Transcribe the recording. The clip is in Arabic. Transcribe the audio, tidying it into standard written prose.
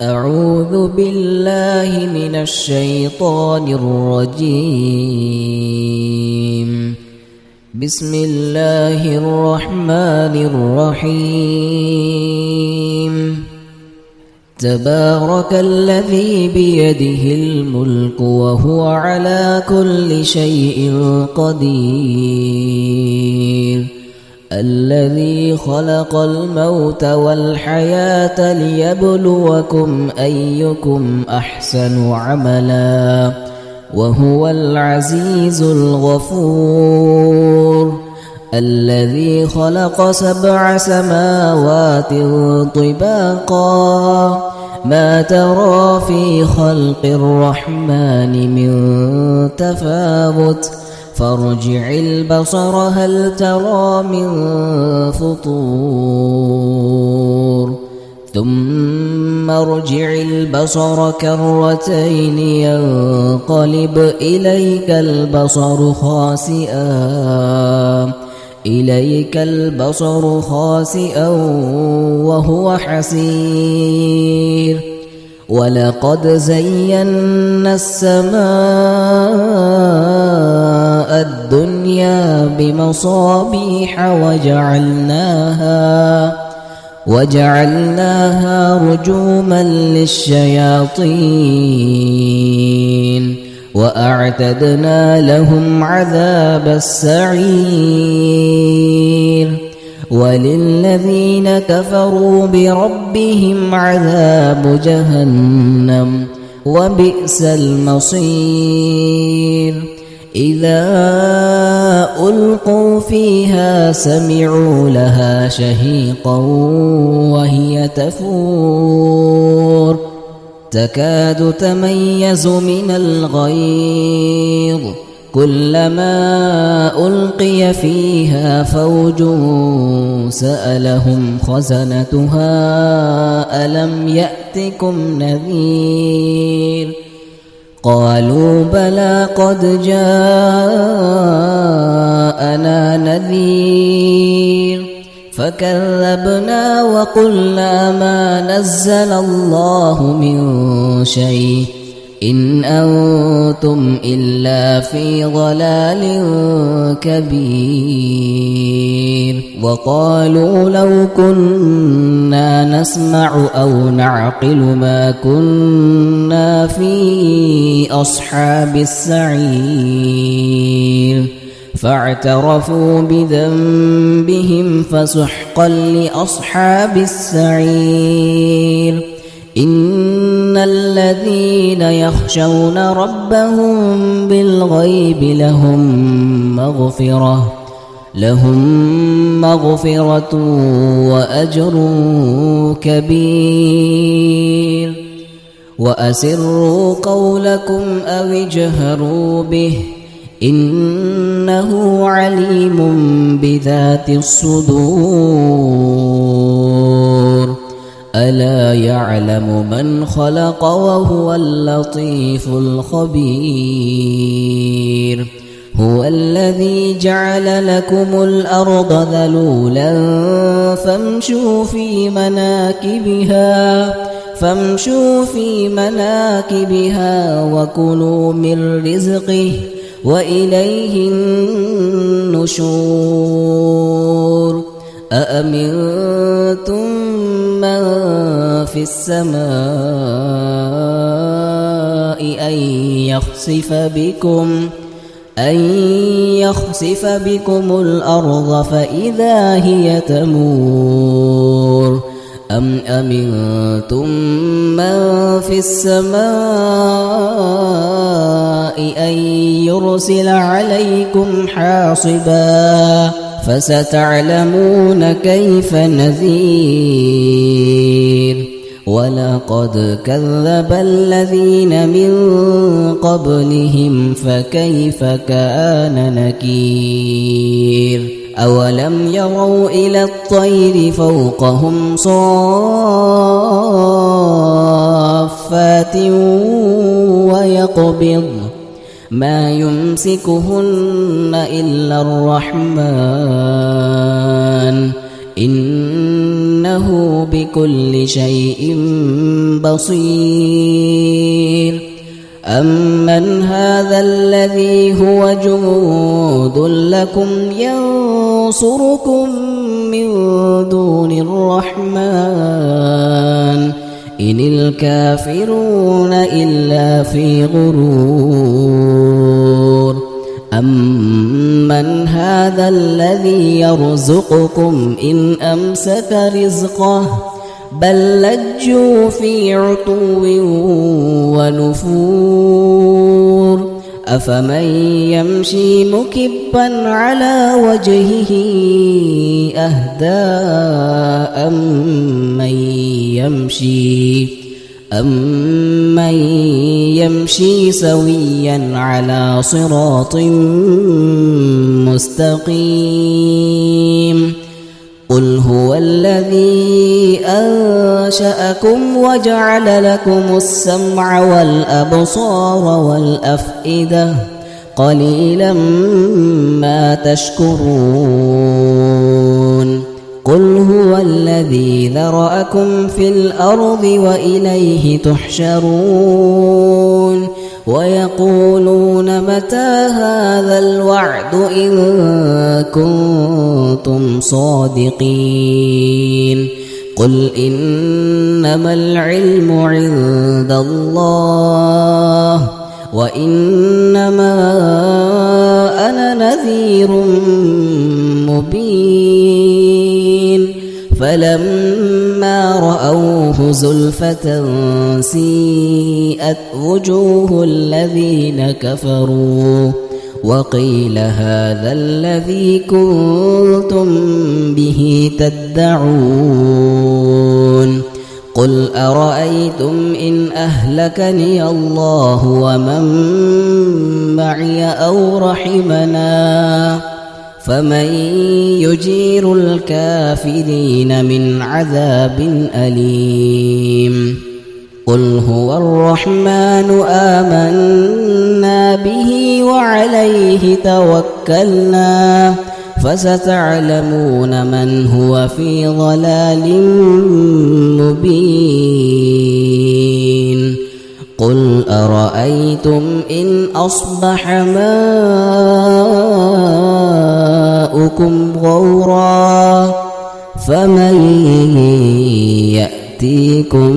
أعوذ بالله من الشيطان الرجيم. بسم الله الرحمن الرحيم. تبارك الذي بيده الملك وهو على كل شيء قدير. الذي خلق الموت والحياة ليبلوكم أيكم أحسن عملا وهو العزيز الغفور. الذي خلق 7 سماوات طباقا ما ترى في خلق الرحمن من تفاوت فارجع البصر هل ترى من فطور ثم ارجع البصر كرتين ينقلب إليك البصر خاسئا وهو حسير. ولقد زينا السماء الدنيا بمصابيح وجعلناها رجوما للشياطين وأعتدنا لهم عذاب السعير. وللذين كفروا بربهم عذاب جهنم وبئس المصير. إذا ألقوا فيها سمعوا لها شهيقا وهي تفور تكاد تميز من الغيظ كلما ألقي فيها فوج سألهم خزنتها ألم يأتكم نذير قالوا بلى قد جاءنا نذير فكذبنا وقلنا ما نزل الله من شيء إن أنتم إلا في ضلال كبير. وقالوا لو كنا نسمع أو نعقل ما كنا في أصحاب السعير فاعترفوا بذنبهم فسحقا لأصحاب السعير. إن الذين يخشون ربهم بالغيب لهم مغفرة وأجر كبير. وأسروا قولكم أو اجهروا به إنه عليم بذات الصدور. ألا يعلم من خلق وهو اللطيف الخبير. هو الذي جعل لكم الأرض ذلولا فامشوا في مناكبها وكلوا من رزقه وإليه النشور. أأمنتم من في السماء أن يخسف بكم الأرض فإذا هي تمور أم أمنتم من في السماء أن يرسل عليكم حاصبا فستعلمون كيف نذير. ولقد كذب الذين من قبلهم فكيف كان نكير. أولم يروا إلى الطير فوقهم صافات ويقبض ما يمسكهن إلا الرحمن إنه بكل شيء بصير أمن هذا الذي هو جند لكم ينصركم من دون الرحمن إن الكافرون إلا في غرور أمن هذا الذي يرزقكم إن أمسك رزقه بل لجوا في عتو ونفور أفمن يمشي مكبا على وجهه أهدى أمن يمشي سويا على صراط مستقيم قل هو الذي أنشأكم وجعل لكم السمع والأبصار والأفئدة قليلا ما تشكرون قل هو الذي ذرأكم في الأرض وإليه تحشرون ويقولون متى هذا الوعد إن كنتم صادقين قل إنما العلم عند الله وإنما أنا نذير مبين فلما رأوه زلفة سيئت وجوه الذين كفروا وقيل هذا الذي كنتم به تدعون قل أرأيتم إن أهلكني الله ومن معي أو رحمنا فمن يجير الكافرين من عذاب أليم قل هو الرحمن آمنا به وعليه توكلنا فستعلمون من هو في ضلال مبين قل أرأيتم إن أصبح ماؤكم غورا فمن يأتيكم